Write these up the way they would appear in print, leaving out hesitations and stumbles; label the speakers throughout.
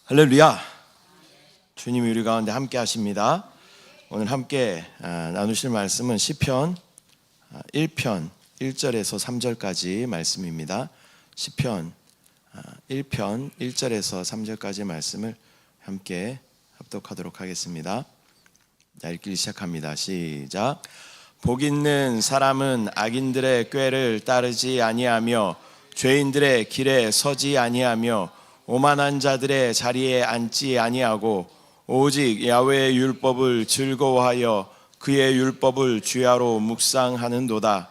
Speaker 1: 할렐루야. 주님이 우리 가운데 함께 하십니다. 오늘 함께 나누실 말씀은 시편 1편 1절에서 3절까지 말씀입니다. 시편 1편 1절에서 3절까지 말씀을 함께 합독하도록 하겠습니다. 자, 읽기 시작합니다. 시작. 복 있는 사람은 악인들의 꾀를 따르지 아니하며 죄인들의 길에 서지 아니하며 오만한 자들의 자리에 앉지 아니하고 오직 야훼의 율법을 즐거워하여 그의 율법을 주야로 묵상하는도다.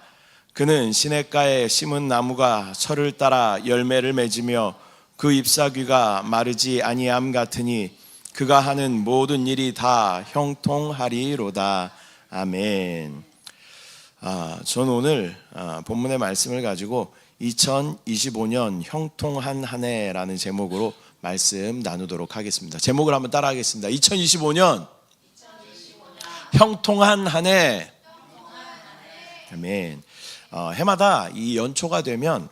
Speaker 1: 그는 시냇가에 심은 나무가 철을 따라 열매를 맺으며 그 잎사귀가 마르지 아니함 같으니 그가 하는 모든 일이 다 형통하리로다. 아멘. 저는 오늘 본문의 말씀을 가지고 2025년 형통한 한 해라는 제목으로 말씀 나누도록 하겠습니다. 제목을 한번 따라 하겠습니다. 2025년 형통한 한 해. 아멘. 해마다 이 연초가 되면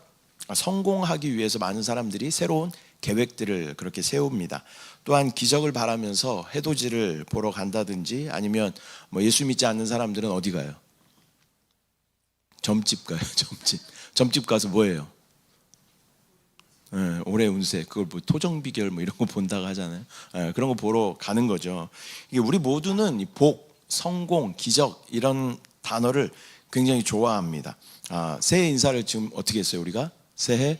Speaker 1: 성공하기 위해서 많은 사람들이 새로운 계획들을 그렇게 세웁니다. 또한 기적을 바라면서 해돋이를 보러 간다든지 아니면 예수 믿지 않는 사람들은 어디 가요? 점집 가요. 점집 가서 뭐예요? 올해 운세, 그걸 토정 비결 이런 거 본다고 하잖아요. 그런 거 보러 가는 거죠. 이게 우리 모두는 복, 성공, 기적 이런 단어를 굉장히 좋아합니다. 새해 인사를 지금 어떻게 했어요? 우리가 새해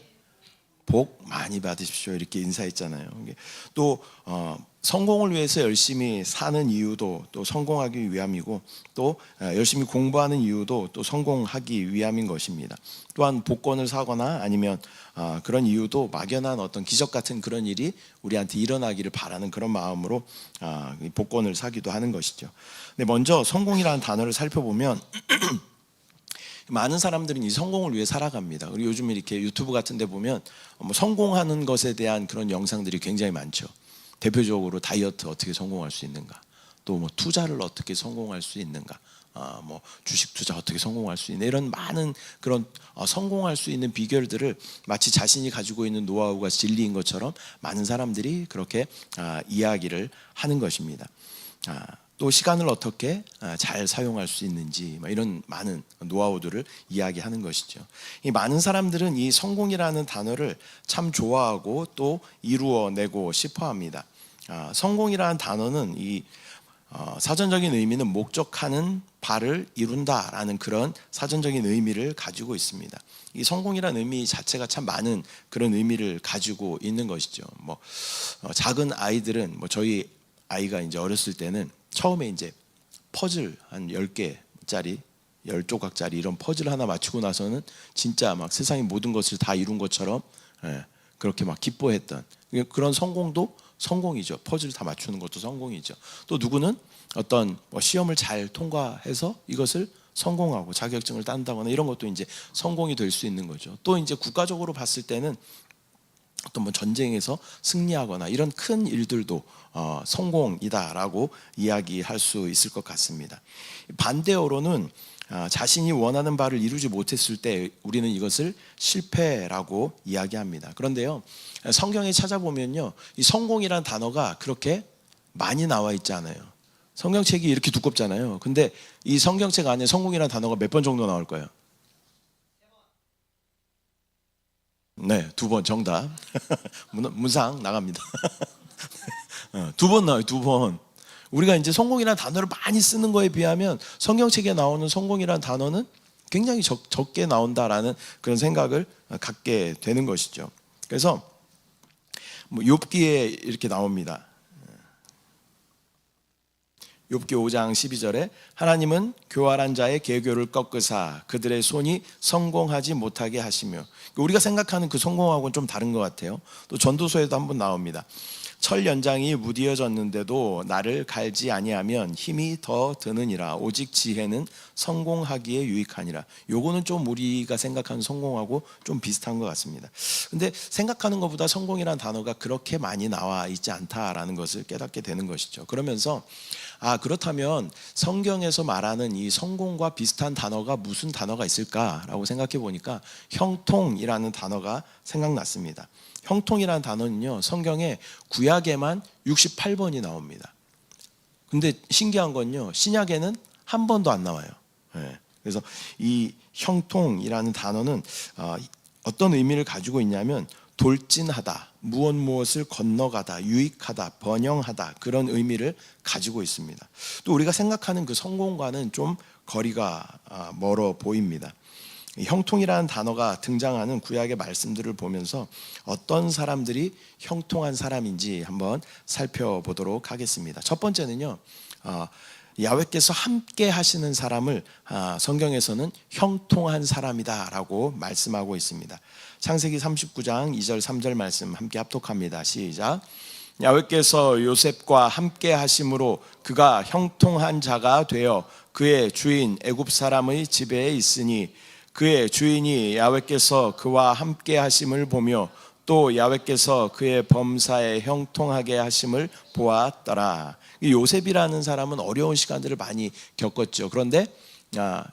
Speaker 1: 복 많이 받으십시오 이렇게 인사했잖아요. 또 성공을 위해서 열심히 사는 이유도 또 성공하기 위함이고 또 열심히 공부하는 이유도 또 성공하기 위함인 것입니다. 또한 복권을 사거나 아니면 그런 이유도 막연한 어떤 기적 같은 그런 일이 우리한테 일어나기를 바라는 그런 마음으로 복권을 사기도 하는 것이죠. 근데 먼저 성공이라는 단어를 살펴보면 많은 사람들은 이 성공을 위해 살아갑니다. 그리고 요즘 이렇게 유튜브 같은 데 보면 성공하는 것에 대한 그런 영상들이 굉장히 많죠. 대표적으로 다이어트 어떻게 성공할 수 있는가, 또 투자를 어떻게 성공할 수 있는가, 주식 투자 어떻게 성공할 수 있는 이런 많은 그런 성공할 수 있는 비결들을 마치 자신이 가지고 있는 노하우가 진리인 것처럼 많은 사람들이 그렇게 이야기를 하는 것입니다. 또 시간을 어떻게 잘 사용할 수 있는지 이런 많은 노하우들을 이야기하는 것이죠. 이 많은 사람들은 이 성공이라는 단어를 참 좋아하고 또 이루어내고 싶어합니다. 성공이라는 단어는 이 사전적인 의미는 목적하는 바를 이룬다라는 그런 사전적인 의미를 가지고 있습니다. 이 성공이라는 의미 자체가 참 많은 그런 의미를 가지고 있는 것이죠. 작은 아이들은 저희 아이가 이제 어렸을 때는 처음에 이제 퍼즐 한 10개짜리 10조각짜리 이런 퍼즐 하나 맞추고 나서는 진짜 막 세상의 모든 것을 다 이룬 것처럼 그렇게 막 기뻐했던 그런 성공도 성공이죠. 퍼즐 다 맞추는 것도 성공이죠. 또 누구는 어떤 시험을 잘 통과해서 이것을 성공하고 자격증을 딴다거나 이런 것도 이제 성공이 될 수 있는 거죠. 또 이제 국가적으로 봤을 때는 어떤 전쟁에서 승리하거나 이런 큰 일들도 성공이다라고 이야기할 수 있을 것 같습니다. 반대어로는 자신이 원하는 바를 이루지 못했을 때 우리는 이것을 실패라고 이야기합니다. 그런데요, 성경에 찾아보면요, 이 성공이라는 단어가 그렇게 많이 나와 있지 않아요. 성경책이 이렇게 두껍잖아요. 근데 이 성경책 안에 성공이라는 단어가 몇 번 정도 나올 거예요? 네, 2번 정답. 문상 나갑니다. 2번 나와요, 2번. 우리가 이제 성공이라는 단어를 많이 쓰는 거에 비하면 성경책에 나오는 성공이라는 단어는 굉장히 적게 나온다라는 그런 생각을 갖게 되는 것이죠. 그래서 욥기에 이렇게 나옵니다. 욥기 5장 12절에 하나님은 교활한 자의 계교를 꺾으사 그들의 손이 성공하지 못하게 하시며, 우리가 생각하는 그 성공하고는 좀 다른 것 같아요. 또 전도서에도 한번 나옵니다. 철 연장이 무디어졌는데도 나를 갈지 아니하면 힘이 더 드느니라. 오직 지혜는 성공하기에 유익하니라. 요거는 좀 우리가 생각하는 성공하고 좀 비슷한 것 같습니다. 근데 생각하는 것보다 성공이라는 단어가 그렇게 많이 나와 있지 않다라는 것을 깨닫게 되는 것이죠. 그러면서 그렇다면 성경에서 말하는 이 성공과 비슷한 단어가 무슨 단어가 있을까라고 생각해 보니까 형통이라는 단어가 생각났습니다. 형통이라는 단어는요, 성경에 구약에만 68번이 나옵니다. 근데 신기한 건요, 신약에는 한 번도 안 나와요. 그래서 이 형통이라는 단어는 어떤 의미를 가지고 있냐면 돌진하다, 무엇을 건너가다, 유익하다, 번영하다, 그런 의미를 가지고 있습니다. 또 우리가 생각하는 그 성공과는 좀 거리가 멀어 보입니다. 형통이라는 단어가 등장하는 구약의 말씀들을 보면서 어떤 사람들이 형통한 사람인지 한번 살펴보도록 하겠습니다. 첫 번째는요, 야훼께서 함께 하시는 사람을 성경에서는 형통한 사람이다라고 말씀하고 있습니다. 창세기 39장 2절 3절 말씀 함께 합독합니다. 시작. 야훼께서 요셉과 함께 하심으로 그가 형통한 자가 되어 그의 주인 애굽 사람의 집에 있으니 그의 주인이 야훼께서 그와 함께 하심을 보며 또 야훼께서 그의 범사에 형통하게 하심을 보았더라. 요셉이라는 사람은 어려운 시간들을 많이 겪었죠. 그런데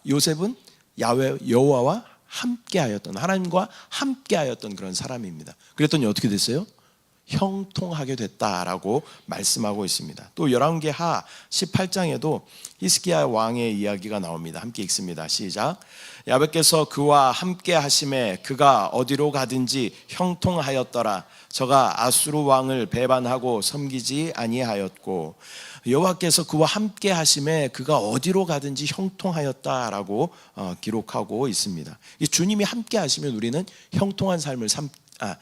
Speaker 1: 요셉은 여호와와 함께하였던, 하나님과 함께하였던 그런 사람입니다. 그랬더니 어떻게 됐어요? 형통하게 됐다라고 말씀하고 있습니다. 또 열왕기하 18장에도 히스기야 왕의 이야기가 나옵니다. 함께 읽습니다. 시작. 야훼께서 그와 함께 하심에 그가 어디로 가든지 형통하였더라. 저가 아수르 왕을 배반하고 섬기지 아니하였고, 여호와께서 그와 함께 하심에 그가 어디로 가든지 형통하였다라고 기록하고 있습니다. 주님이 함께 하시면 우리는 형통한 삶을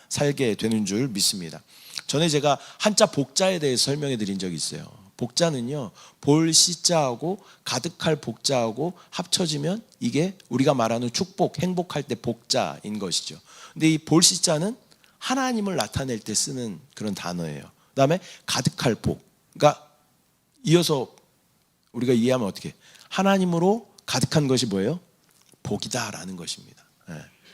Speaker 1: 살게 되는 줄 믿습니다. 전에 제가 한자 복자에 대해서 설명해 드린 적이 있어요. 복자는요, 볼 시자하고 가득할 복자하고 합쳐지면 이게 우리가 말하는 축복, 행복할 때 복자인 것이죠. 근데 이 볼 시자는 하나님을 나타낼 때 쓰는 그런 단어예요. 그 다음에 가득할 복, 그러니까 이어서 우리가 이해하면 어떻게? 하나님으로 가득한 것이 뭐예요? 복이다라는 것입니다.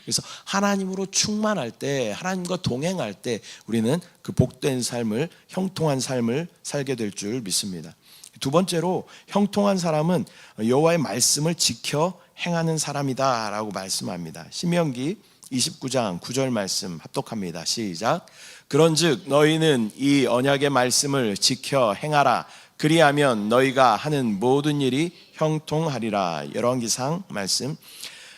Speaker 1: 그래서 하나님으로 충만할 때, 하나님과 동행할 때 우리는 그 복된 삶을, 형통한 삶을 살게 될 줄 믿습니다. 두 번째로, 형통한 사람은 여호와의 말씀을 지켜 행하는 사람이다라고 말씀합니다. 신명기 29장 9절 말씀 합독합니다. 시작. 그런즉 너희는 이 언약의 말씀을 지켜 행하라. 그리하면 너희가 하는 모든 일이 형통하리라. 열왕기상 말씀.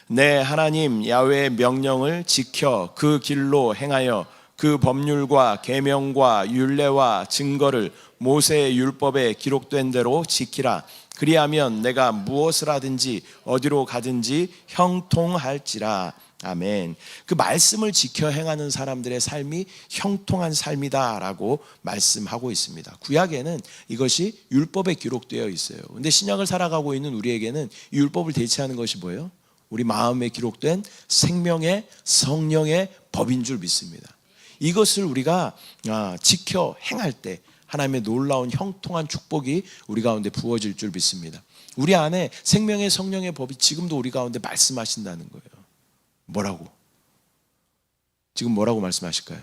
Speaker 1: 내 하나님 야훼의 명령을 지켜 그 길로 행하여 그 법률과 계명과 율례와 증거를 모세의 율법에 기록된 대로 지키라. 그리하면 내가 무엇을 하든지 어디로 가든지 형통할지라. 아멘. 그 말씀을 지켜 행하는 사람들의 삶이 형통한 삶이다라고 말씀하고 있습니다. 구약에는 이것이 율법에 기록되어 있어요. 근데 신약을 살아가고 있는 우리에게는 이 율법을 대체하는 것이 뭐예요? 우리 마음에 기록된 생명의 성령의 법인 줄 믿습니다. 이것을 우리가 지켜 행할 때 하나님의 놀라운 형통한 축복이 우리 가운데 부어질 줄 믿습니다. 우리 안에 생명의 성령의 법이 지금도 우리 가운데 말씀하신다는 거예요. 뭐라고? 지금 뭐라고 말씀하실까요?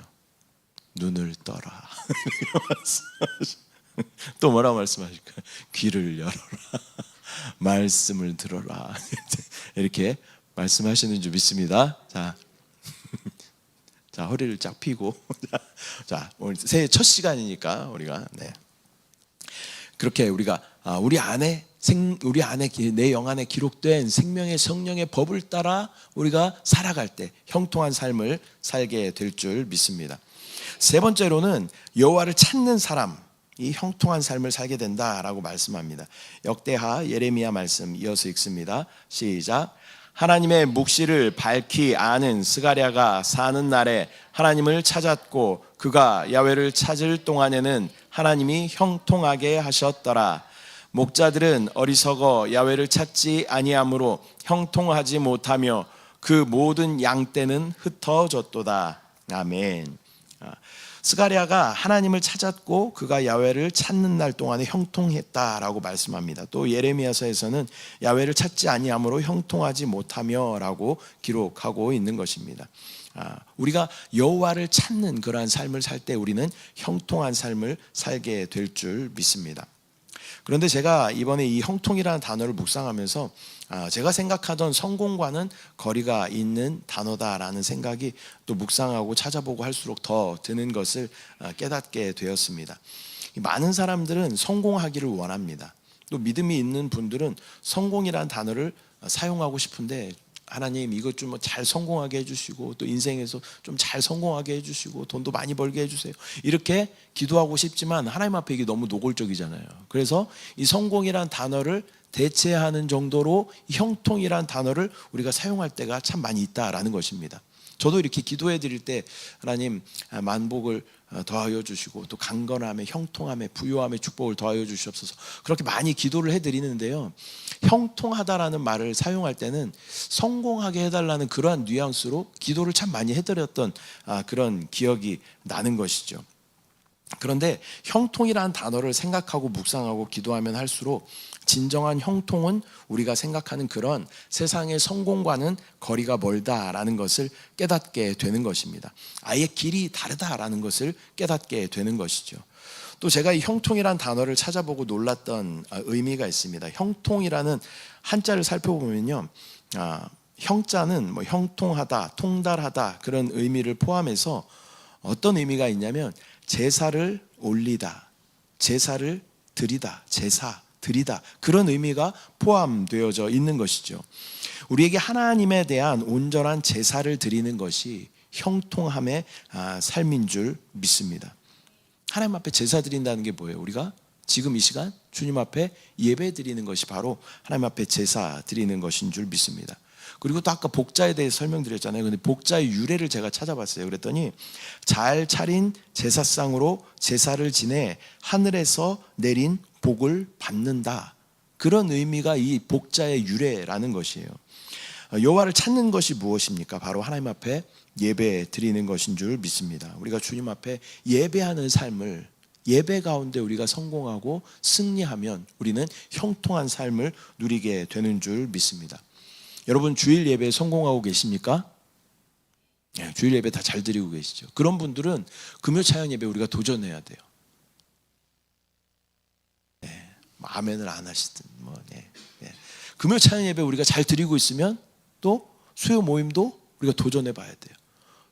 Speaker 1: 눈을 떠라. 또 뭐라고 말씀하실까요? 귀를 열어라. 말씀을 들어라. 이렇게 말씀하시는 줄 믿습니다. 자, 허리를 쫙 펴고 자, 오늘 새해 첫 시간이니까 우리가 그렇게 우리가 우리 안에 내 영 안에 기록된 생명의 성령의 법을 따라 우리가 살아갈 때 형통한 삶을 살게 될 줄 믿습니다. 세 번째로는 여호와를 찾는 사람, 이 형통한 삶을 살게 된다라고 말씀합니다. 역대하 예레미야 말씀 이어서 읽습니다. 시작. 하나님의 묵시를 밝히 아는 스가랴가 사는 날에 하나님을 찾았고 그가 야훼를 찾을 동안에는 하나님이 형통하게 하셨더라. 목자들은 어리석어 야훼를 찾지 아니하므로 형통하지 못하며 그 모든 양떼는 흩어졌도다. 아멘. 스가랴가 하나님을 찾았고 그가 야훼를 찾는 날 동안에 형통했다라고 말씀합니다. 또 예레미야서에서는 야훼를 찾지 아니하므로 형통하지 못하며라고 기록하고 있는 것입니다. 우리가 여호와를 찾는 그러한 삶을 살 때 우리는 형통한 삶을 살게 될 줄 믿습니다. 그런데 제가 이번에 이 형통이라는 단어를 묵상하면서 제가 생각하던 성공과는 거리가 있는 단어다라는 생각이 또 묵상하고 찾아보고 할수록 더 드는 것을 깨닫게 되었습니다. 많은 사람들은 성공하기를 원합니다. 또 믿음이 있는 분들은 성공이라는 단어를 사용하고 싶은데, 하나님 이것 좀 잘 성공하게 해주시고 또 인생에서 좀 잘 성공하게 해주시고 돈도 많이 벌게 해주세요, 이렇게 기도하고 싶지만 하나님 앞에 이게 너무 노골적이잖아요. 그래서 이 성공이란 단어를 대체하는 정도로 형통이란 단어를 우리가 사용할 때가 참 많이 있다라는 것입니다. 저도 이렇게 기도해 드릴 때 하나님 만복을 더하여 주시고 또 강건함에 형통함에 부요함에 축복을 더하여 주시옵소서, 그렇게 많이 기도를 해드리는데요, 형통하다라는 말을 사용할 때는 성공하게 해달라는 그러한 뉘앙스로 기도를 참 많이 해드렸던 그런 기억이 나는 것이죠. 그런데 형통이라는 단어를 생각하고 묵상하고 기도하면 할수록 진정한 형통은 우리가 생각하는 그런 세상의 성공과는 거리가 멀다라는 것을 깨닫게 되는 것입니다. 아예 길이 다르다라는 것을 깨닫게 되는 것이죠. 또 제가 이 형통이라는 단어를 찾아보고 놀랐던 의미가 있습니다. 형통이라는 한자를 살펴보면요, 형자는 뭐 형통하다, 통달하다 그런 의미를 포함해서 어떤 의미가 있냐면 제사를 올리다, 제사를 드리다, 제사 드리다, 그런 의미가 포함되어져 있는 것이죠. 우리에게 하나님에 대한 온전한 제사를 드리는 것이 형통함의 삶인 줄 믿습니다. 하나님 앞에 제사 드린다는 게 뭐예요? 우리가 지금 이 시간 주님 앞에 예배 드리는 것이 바로 하나님 앞에 제사 드리는 것인 줄 믿습니다. 그리고 또 아까 복자에 대해 설명드렸잖아요. 근데 복자의 유래를 제가 찾아봤어요. 그랬더니 잘 차린 제사상으로 제사를 지내 하늘에서 내린 복을 받는다, 그런 의미가 이 복자의 유래라는 것이에요. 여호와를 찾는 것이 무엇입니까? 바로 하나님 앞에 예배 드리는 것인 줄 믿습니다. 우리가 주님 앞에 예배하는 삶을, 예배 가운데 우리가 성공하고 승리하면 우리는 형통한 삶을 누리게 되는 줄 믿습니다. 여러분 주일 예배에 성공하고 계십니까? 네, 주일 예배 다 잘 드리고 계시죠. 그런 분들은 금요 차영 예배 우리가 도전해야 돼요. 네, 아멘을 안 하시든 금요 차영 예배 우리가 잘 드리고 있으면 또 수요 모임도 우리가 도전해 봐야 돼요.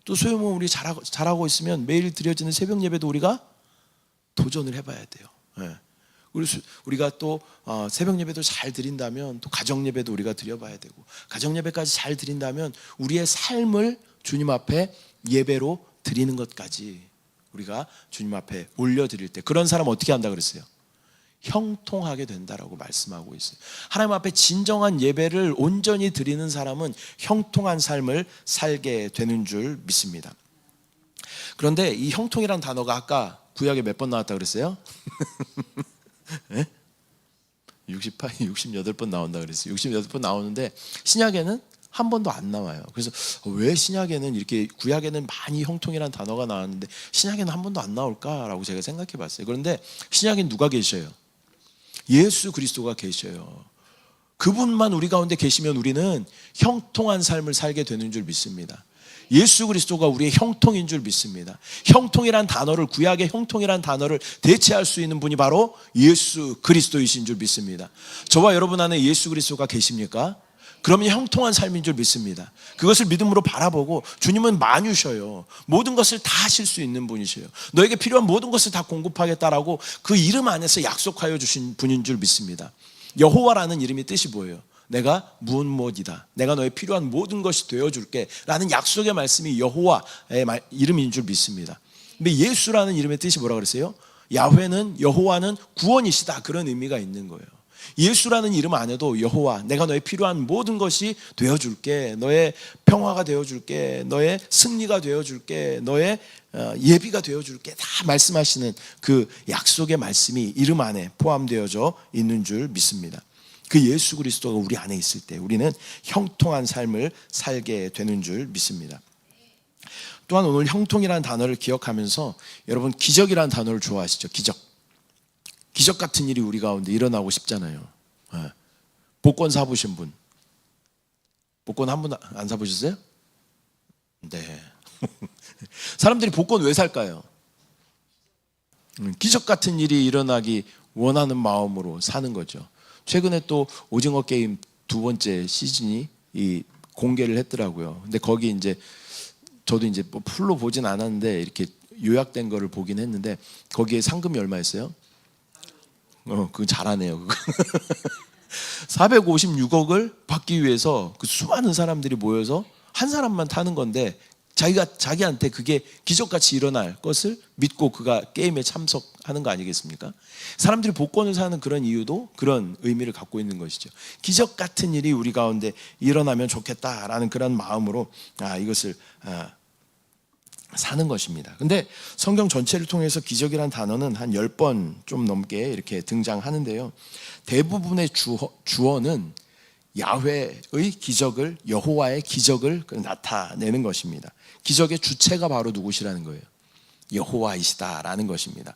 Speaker 1: 또 수요 모임 우리 잘하고 있으면 매일 드려지는 새벽 예배도 우리가 도전을 해봐야 돼요. 네. 우리가 또 새벽 예배도 잘 드린다면 또 가정 예배도 우리가 드려봐야 되고, 가정 예배까지 잘 드린다면 우리의 삶을 주님 앞에 예배로 드리는 것까지 우리가 주님 앞에 올려드릴 때 그런 사람 어떻게 한다 그랬어요? 형통하게 된다라고 말씀하고 있어요. 하나님 앞에 진정한 예배를 온전히 드리는 사람은 형통한 삶을 살게 되는 줄 믿습니다. 그런데 이 형통이라는 단어가 아까 구약에 몇 번 나왔다 그랬어요? 68번 나온다 그랬어요. 68번 나오는데 신약에는 한 번도 안 나와요. 그래서 왜 신약에는 이렇게, 구약에는 많이 형통이라는 단어가 나왔는데 신약에는 한 번도 안 나올까라고 제가 생각해 봤어요. 그런데 신약엔 누가 계셔요? 예수 그리스도가 계셔요. 그분만 우리 가운데 계시면 우리는 형통한 삶을 살게 되는 줄 믿습니다. 예수 그리스도가 우리의 형통인 줄 믿습니다. 형통이란 단어를, 구약의 형통이란 단어를 대체할 수 있는 분이 바로 예수 그리스도이신 줄 믿습니다. 저와 여러분 안에 예수 그리스도가 계십니까? 그러면 형통한 삶인 줄 믿습니다. 그것을 믿음으로 바라보고, 주님은 많으셔요. 모든 것을 다 하실 수 있는 분이셔요. 너에게 필요한 모든 것을 다 공급하겠다라고 그 이름 안에서 약속하여 주신 분인 줄 믿습니다. 여호와라는 이름의 뜻이 뭐예요? 내가 무엇이다, 내가 너의 필요한 모든 것이 되어줄게 라는 약속의 말씀이 여호와의 이름인 줄 믿습니다. 근데 예수라는 이름의 뜻이 뭐라 그랬어요? 야훼는, 여호와는 구원이시다, 그런 의미가 있는 거예요. 예수라는 이름 안에도 여호와, 내가 너의 필요한 모든 것이 되어줄게, 너의 평화가 되어줄게, 너의 승리가 되어줄게, 너의 예비가 되어줄게, 다 말씀하시는 그 약속의 말씀이 이름 안에 포함되어져 있는 줄 믿습니다. 그 예수 그리스도가 우리 안에 있을 때 우리는 형통한 삶을 살게 되는 줄 믿습니다. 또한 오늘 형통이라는 단어를 기억하면서 여러분 기적이라는 단어를 좋아하시죠? 기적 같은 일이 우리 가운데 일어나고 싶잖아요. 복권 사보신 분, 복권 한 분 안 사보셨어요? 네. 사람들이 복권 왜 살까요? 기적 같은 일이 일어나기 원하는 마음으로 사는 거죠. 최근에 또 오징어 게임 2번째 시즌이 공개를 했더라고요. 근데 거기 이제 저도 이제 뭐 풀로 보진 않았는데 이렇게 요약된 거를 보긴 했는데 거기에 상금이 얼마였어요? 그거 잘하네요. 456억을 받기 위해서 그 수많은 사람들이 모여서 한 사람만 타는 건데 자기한테 그게 기적같이 일어날 것을 믿고 그가 게임에 참석하는 거 아니겠습니까? 사람들이 복권을 사는 그런 이유도 그런 의미를 갖고 있는 것이죠. 기적 같은 일이 우리 가운데 일어나면 좋겠다라는 그런 마음으로 이것을 사는 것입니다. 근데 성경 전체를 통해서 기적이란 단어는 한 10번 좀 넘게 이렇게 등장하는데요. 대부분의 주어는 야훼의 기적을, 여호와의 기적을 나타내는 것입니다. 기적의 주체가 바로 누구시라는 거예요? 여호와이시다라는 것입니다.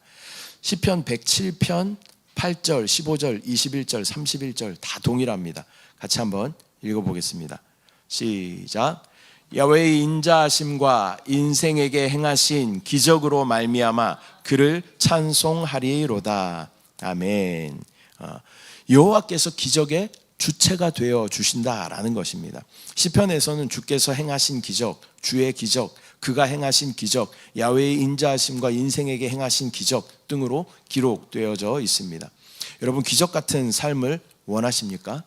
Speaker 1: 시편 107편 8절, 15절, 21절, 31절 다 동일합니다. 같이 한번 읽어보겠습니다. 시작. 야훼의 인자하심과 인생에게 행하신 기적으로 말미암아 그를 찬송하리로다. 아멘. 여호와께서 기적의 주체가 되어 주신다라는 것입니다. 시편에서는 주께서 행하신 기적, 주의 기적, 그가 행하신 기적, 야훼의 인자하심과 인생에게 행하신 기적 등으로 기록되어져 있습니다. 여러분 기적 같은 삶을 원하십니까?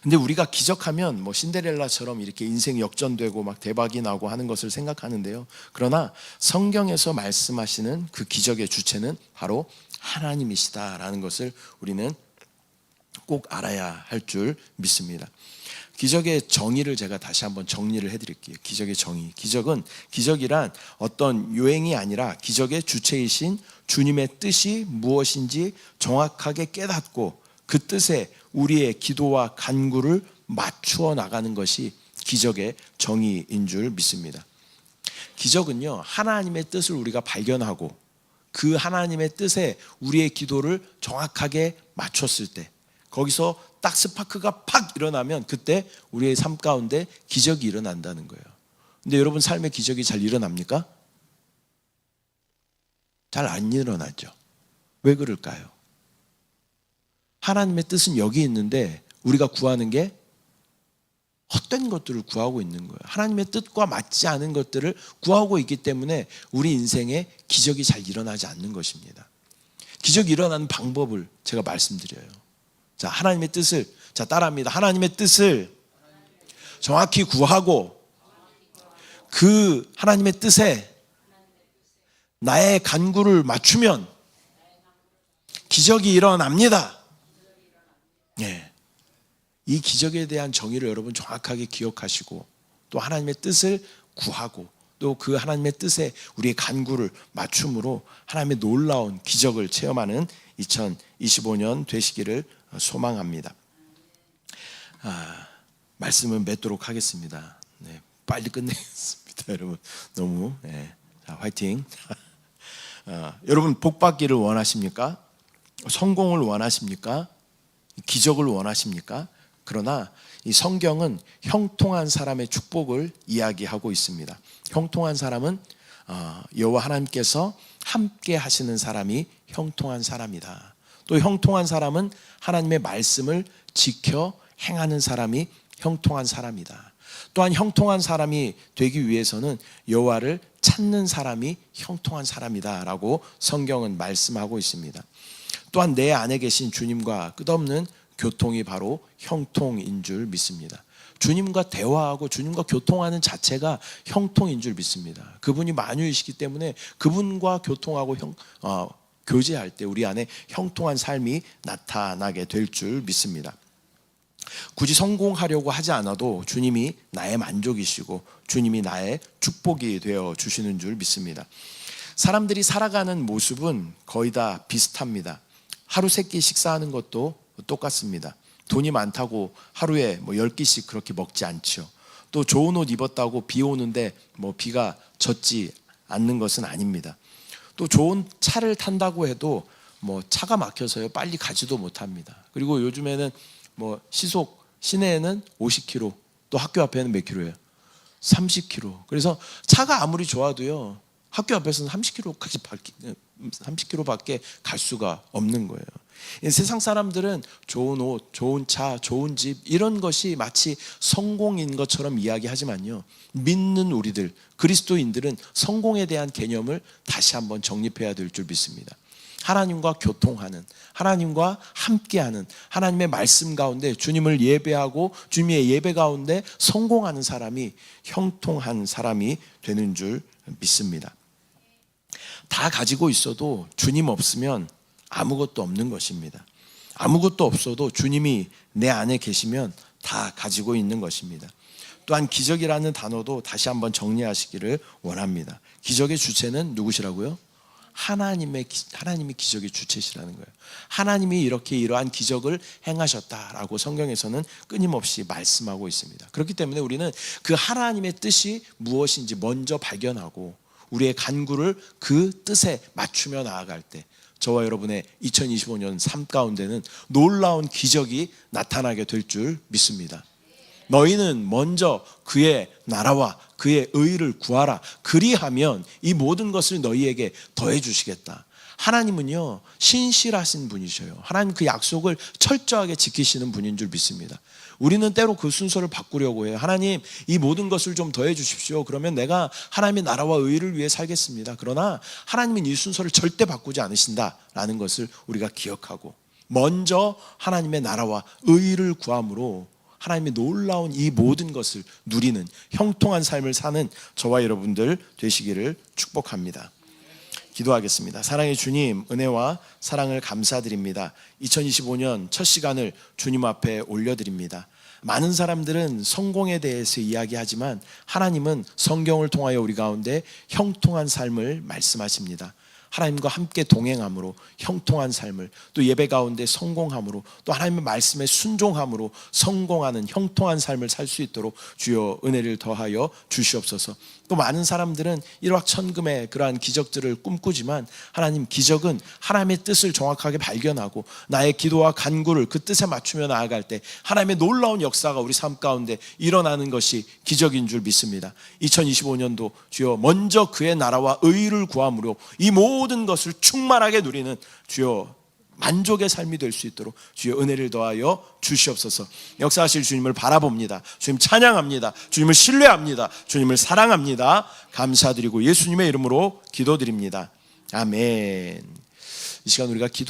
Speaker 1: 근데 우리가 기적하면 뭐 신데렐라처럼 이렇게 인생이 역전되고 막 대박이 나고 하는 것을 생각하는데요. 그러나 성경에서 말씀하시는 그 기적의 주체는 바로 하나님이시다라는 것을 우리는 꼭 알아야 할 줄 믿습니다. 기적의 정의를 제가 다시 한번 정리를 해드릴게요. 기적의 정의. 기적이란 어떤 요행이 아니라 기적의 주체이신 주님의 뜻이 무엇인지 정확하게 깨닫고 그 뜻에 우리의 기도와 간구를 맞추어 나가는 것이 기적의 정의인 줄 믿습니다. 기적은요, 하나님의 뜻을 우리가 발견하고 그 하나님의 뜻에 우리의 기도를 정확하게 맞췄을 때, 거기서 딱 스파크가 팍 일어나면 그때 우리의 삶 가운데 기적이 일어난다는 거예요. 근데 여러분 삶에 기적이 잘 일어납니까? 잘 안 일어나죠. 왜 그럴까요? 하나님의 뜻은 여기 있는데 우리가 구하는 게 헛된 것들을 구하고 있는 거예요. 하나님의 뜻과 맞지 않은 것들을 구하고 있기 때문에 우리 인생에 기적이 잘 일어나지 않는 것입니다. 기적이 일어나는 방법을 제가 말씀드려요. 자, 하나님의 뜻을, 자, 따라합니다. 하나님의 뜻을 정확히 구하고 그 하나님의 뜻에 나의 간구를 맞추면 기적이 일어납니다. 네. 이 기적에 대한 정의를 여러분 정확하게 기억하시고 또 하나님의 뜻을 구하고 또 그 하나님의 뜻에 우리의 간구를 맞춤으로 하나님의 놀라운 기적을 체험하는 2025년 되시기를 소망합니다. 말씀을 맺도록 하겠습니다. 네, 빨리 끝내겠습니다. 여러분 너무 자, 화이팅. 여러분 복 받기를 원하십니까? 성공을 원하십니까? 기적을 원하십니까? 그러나 이 성경은 형통한 사람의 축복을 이야기하고 있습니다. 형통한 사람은 여호와 하나님께서 함께 하시는 사람이 형통한 사람이다. 또 형통한 사람은 하나님의 말씀을 지켜 행하는 사람이 형통한 사람이다. 또한 형통한 사람이 되기 위해서는 여호와를 찾는 사람이 형통한 사람이다라고 성경은 말씀하고 있습니다. 또한 내 안에 계신 주님과 끝없는 교통이 바로 형통인 줄 믿습니다. 주님과 대화하고 주님과 교통하는 자체가 형통인 줄 믿습니다. 그분이 만유이시기 때문에 그분과 교통하고 교제할 때 우리 안에 형통한 삶이 나타나게 될 줄 믿습니다. 굳이 성공하려고 하지 않아도 주님이 나의 만족이시고 주님이 나의 축복이 되어 주시는 줄 믿습니다. 사람들이 살아가는 모습은 거의 다 비슷합니다. 하루 3끼 식사하는 것도 똑같습니다. 돈이 많다고 하루에 10끼씩 그렇게 먹지 않죠. 또 좋은 옷 입었다고 비 오는데 비가 젖지 않는 것은 아닙니다. 또 좋은 차를 탄다고 해도 차가 막혀서요 빨리 가지도 못합니다. 그리고 요즘에는 시속 시내에는 50km, 또 학교 앞에는 몇 킬로예요? 30km. 그래서 차가 아무리 좋아도요 학교 앞에서는 30km밖에 갈 수가 없는 거예요. 세상 사람들은 좋은 옷, 좋은 차, 좋은 집 이런 것이 마치 성공인 것처럼 이야기하지만요, 믿는 우리들 그리스도인들은 성공에 대한 개념을 다시 한번 정립해야 될 줄 믿습니다. 하나님과 교통하는, 하나님과 함께하는, 하나님의 말씀 가운데 주님을 예배하고 주님의 예배 가운데 성공하는 사람이 형통한 사람이 되는 줄 믿습니다. 다 가지고 있어도 주님 없으면 아무것도 없는 것입니다. 아무것도 없어도 주님이 내 안에 계시면 다 가지고 있는 것입니다. 또한 기적이라는 단어도 다시 한번 정리하시기를 원합니다. 기적의 주체는 누구시라고요? 하나님이 기적의 주체시라는 거예요. 하나님이 이렇게 이러한 기적을 행하셨다라고 성경에서는 끊임없이 말씀하고 있습니다. 그렇기 때문에 우리는 그 하나님의 뜻이 무엇인지 먼저 발견하고 우리의 간구를 그 뜻에 맞추며 나아갈 때 저와 여러분의 2025년 삶 가운데는 놀라운 기적이 나타나게 될 줄 믿습니다. 너희는 먼저 그의 나라와 그의 의를 구하라. 그리하면 이 모든 것을 너희에게 더해 주시겠다. 하나님은요, 신실하신 분이셔요. 하나님 그 약속을 철저하게 지키시는 분인 줄 믿습니다. 우리는 때로 그 순서를 바꾸려고 해요. 하나님, 이 모든 것을 좀 더해 주십시오. 그러면 내가 하나님의 나라와 의를 위해 살겠습니다. 그러나 하나님은 이 순서를 절대 바꾸지 않으신다라는 것을 우리가 기억하고 먼저 하나님의 나라와 의를 구함으로 하나님의 놀라운 이 모든 것을 누리는 형통한 삶을 사는 저와 여러분들 되시기를 축복합니다. 기도하겠습니다. 사랑의 주님, 은혜와 사랑을 감사드립니다. 2025년 첫 시간을 주님 앞에 올려드립니다. 많은 사람들은 성공에 대해서 이야기하지만 하나님은 성경을 통하여 우리 가운데 형통한 삶을 말씀하십니다. 하나님과 함께 동행함으로 형통한 삶을, 또 예배 가운데 성공함으로, 또 하나님의 말씀에 순종함으로 성공하는 형통한 삶을 살 수 있도록 주여 은혜를 더하여 주시옵소서. 또 많은 사람들은 일확천금의 그러한 기적들을 꿈꾸지만 하나님, 기적은 하나님의 뜻을 정확하게 발견하고 나의 기도와 간구를 그 뜻에 맞추며 나아갈 때 하나님의 놀라운 역사가 우리 삶 가운데 일어나는 것이 기적인 줄 믿습니다. 2025년도 주여 먼저 그의 나라와 의를 구함으로 이 모든 것을 충만하게 누리는 주여 만족의 삶이 될 수 있도록 주여 은혜를 더하여 주시옵소서. 역사하실 주님을 바라봅니다. 주님 찬양합니다. 주님을 신뢰합니다. 주님을 사랑합니다. 감사드리고 예수님의 이름으로 기도드립니다. 아멘. 이 시간 우리가 기도